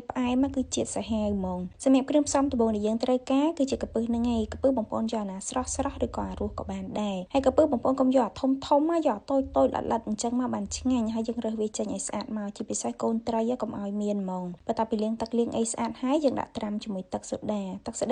ផ្អែមគឺជាតិសាហាវហ្មងសម្រាប់គ្រឿងផ្សំដំបូងដែលយើងត្រូវការគឺជាកាពឹសហ្នឹងឯងកាពឹសបងប្អូនយកណាស្រស់ឬក៏អារស់ក៏បានដែរហើយកាពឹសបងប្អូនកុំយកអាធំយកតូចល្អិតអញ្ចឹងមកបានឆ្ងាញ់ហើយយើងរើសវាចេញឲ្យស្អាតមកជាពិសេសកូនត្រីកុំឲ្យមានហ្មងបន្ទាប់ពីលាងទឹកលាងអីស្អាតហើយយើងដាក់ត្រាំជាមួយទឹកសូដា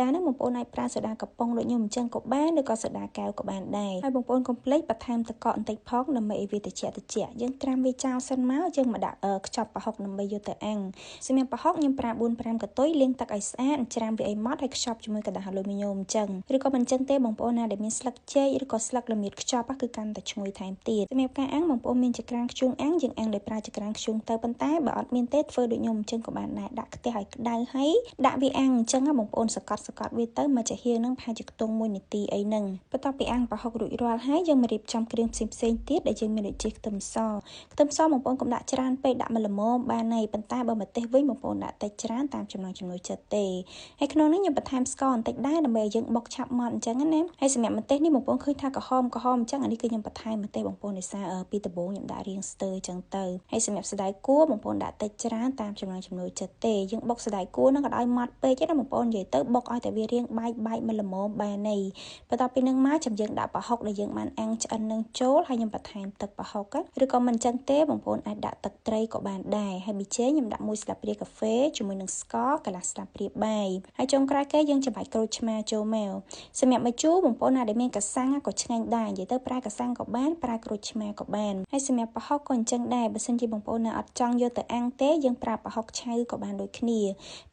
ហ្នឹងបងប្អូនអាចប្រើសូដាកំប៉ុងដូចខ្ញុំអញ្ចឹងក៏បានឬក៏សូដាកែវក៏បានដែរហើយបងប្អូនកុំភ្លេចបន្ថែមទឹកកកបន្តិចផងដើម្បីឲ្យវាត្រជាក់យើងត្រាំវាចោលសិនមកយើងមកដាក់ខ្ចប់ប្រហុកដើម្បីយកទៅអាំងសម្រាប់ប្រហុកខ្ញុំប្រើ4-5កន្ទុយលាងទឹកឲ្យស្អាតច្រាំវាឲ្យម៉ត់ហើយខ្ចប់ជាមួយกระดาษអាលូមីញ៉ូមអញ្ចឹងឬក៏មិនអញ្ចឹងទេបងប្អូនណាដែលមានស្លឹកចេកឬក៏ស្លឹកល្មៀតខ្ចប់គឺកាន់តែឈ្ងុយថែមទៀតសម្រាប់ការអាំងបងប្អូនមានចក្រានខ្ជូងអាំងយើងអាំងដោយប្រើចក្រានខ្ជូងទៅប៉ុន្តែបើអត់មានទេធ្វើដូចខ្ញុំអញ្ចឹងក៏បានដែរដាក់ខ្ទះឲ្យក្តៅហើយដាក់វាអាំងអញ្ចឹងបងប្អូនសកត់វាទៅមកចាហៀងនឹងប្រហែលជាខ្ទង់1នាទីអីហ្នឹងបន្ទាប់ពីអាំងប្រហុករួចរាល់ហើយយើងមករៀបចំគ្រឿងផ្សេងទៀតដែលយើងមានដូចជាខ្ទឹមសបងប្អូនកុំដាក់ច្រើនពេកដាក់មួយល្មមបានហើយប៉ុន្តែបើម្ទេសវិញបងប្អូនដាក់តិចច្រើនតាមចំណង់ចំណូលចិត្តទេហើយក្នុងនេះខ្ញុំបន្ថែមស្ករបន្តិចដែរដើម្បីឲ្យយើងបុកឆាប់ម៉ត់អញ្ចឹងណាហើយសម្រាប់ម្ទេសនេះបងប្អូនឃើញថាក្រហមអញ្ចឹងអានេះគឺខ្ញុំបន្ថែមម្ទេសបងប្អូនដោយសារពីដំបូងខ្ញុំដាក់រៀងស្ទើអញ្ចឹងទៅហើយសម្រាប់សណ្តែកគួរបងប្អូនដាក់តិចច្រើនតាមចំណង់ចំណូលចិត្តទេយើងបុកសណ្តែកគួរនឹងក៏ឲ្យម៉ត់ពេកទេណាបងប្អូននិយាយទៅបុកឲ្យតែវារាងបែកមួយល្មមបានហើយបន្ទាប់ពីនឹងមកចាំយើងដាក់ប្រហុកដែលយើងបានអាំងឆ្អិននឹងចូលហើយខ្ញុំបន្ថែមទឹកប្រហុកឬក៏មិនអញ្ចឹងទេបងប្អូនអាចដាក់ទឹកត្រីក៏បានដែរហើយប៊ីចេងខ្ញុំដាក់1ស្លាបព្រាកាហ្វេជាមួយនឹងស្ករកន្លះស្លាបព្រាបាយហើយចុងក្រោយគេយើងចំបាច់ក្រូចឆ្មាចូលមកសម្រាប់ម្ជូរបងប្អូនណាដែលមានកសាំងក៏ឆ្ងាញ់ដែរនិយាយទៅប្រើកសាំងក៏បានប្រើក្រូចឆ្មាក៏បានហើយសម្រាប់ប្រហុកក៏អញ្ចឹងដែរបើសិនជាបងប្អូនណាអត់ចង់យកទៅអាំងទេយើងប្រើប្រហុកឆៅក៏បានដូចគ្នា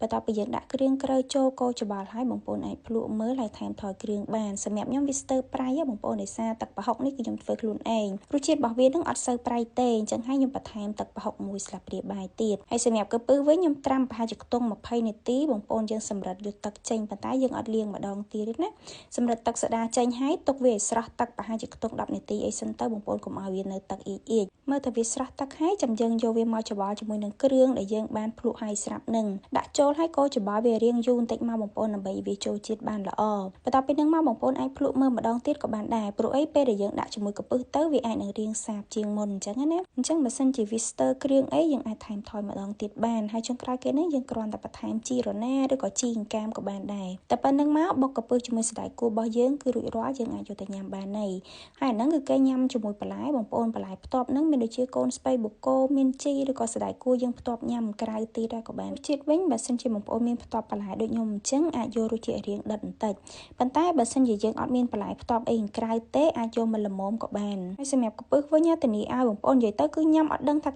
បន្ទាប់ពីយើងដាក់គ្រឿងក្រូចចូលកូរច្បល់ហើយបងប្អូនអាចភ្លក់មើលហើយថែមថយគ្រឿងបានសម្រាប់ខ្ញុំវាស្ទើប្រៃបងប្អូនដោយសារទឹកប្រហុកនេះគឺខ្ញុំធ្វើខ្លួនឯងរសជាតិរបស់វានឹងអត់សូវប្រៃទេអញ្ចឹងហើយខ្ញុំបន្ថែមទឹកប្រហុក1ស្លាបព្រាបាយទៀតហើយសម្រាប់ក្រពើវិញខ្ញុំត្រាំប្រហែលជាខ្ទង់20នាទីបងប្អូនយើងសម្រិតយកទឹកចេញប៉ុន្តែយើងអត់លាងម្ដងទៀតទេណាសម្រិតទឹកសូដាចេញហើយទុកវាឲ្យស្រស់ទឹកប្រហែលជាខ្ទង់10នាទីអីសិនទៅបងប្អូនកុំឲ្យវានៅទឹកអ៊ីចមើលថាវាស្រស់ទឹកហើយចាំយើងយកវាមកច្បល់ជាមួយនឹងគ្រឿងដែលយើងបានភ្លក់ហើយស្រាប់នឹងដាក់ចូលហើយកូរច្បល់វារៀងយូរបន្តិចមកបងប្អូនដើម្បីវាចូលជាតិបានល្អបន្ទាប់ពីនឹងមកបងប្អូនអាចភ្លក់មើលម្ដងទៀតក៏បានដែរព្រោះអីពេលដែលយើងដាក់ជាមួយក្រពើទៅវាអាចនឹងរៀងសាបជាងមុនអញ្ចឹងណាអញ្ចឹងបើសិនជាវាស្ទើគ្រឿងអីយើងអាចថែមថយម្ដងទៀតបានហើយចុងក្រោយគេនេះយើងគ្រាន់តែបន្ថែមជីរណាឬក៏ជីអង្កាមក៏បានដែរតែប៉ុណ្្នឹងមកបុកក្រពើជាមួយសណ្តែកគួររបស់យើងគឺរួចរាល់យើងអាចយកទៅញ៉ាំបានហើយហ្នឹងគឺគេញ៉ាំជាមួយបន្លែបងប្អូនបន្លែផ្ទាប់ហ្នឹងមានដូចជាកូនស្ពៃបូកគោមានជីឬក៏សណ្តែកគួរយើងផ្ទាប់ញ៉ាំក្រៅទៀតដែរក៏បានជាតិវិញបើសិនជាបងប្អូនមានផ្ទាប់បន្លែដូចខ្ញុំអញ្ចឹងអាចយករសជាតិរៀងដិតបន្តិចប៉ុន្តែបើសិនជាយើងអត់មានបន្លែផ្ទាប់អីក្រៅទេអាចយកមកល្មមក៏បានហើយសម្រាប់ក្រពើវិញធានាឲ្យបងប្អូននិយាយទៅគឺញ៉ាំអត់ដឹងថា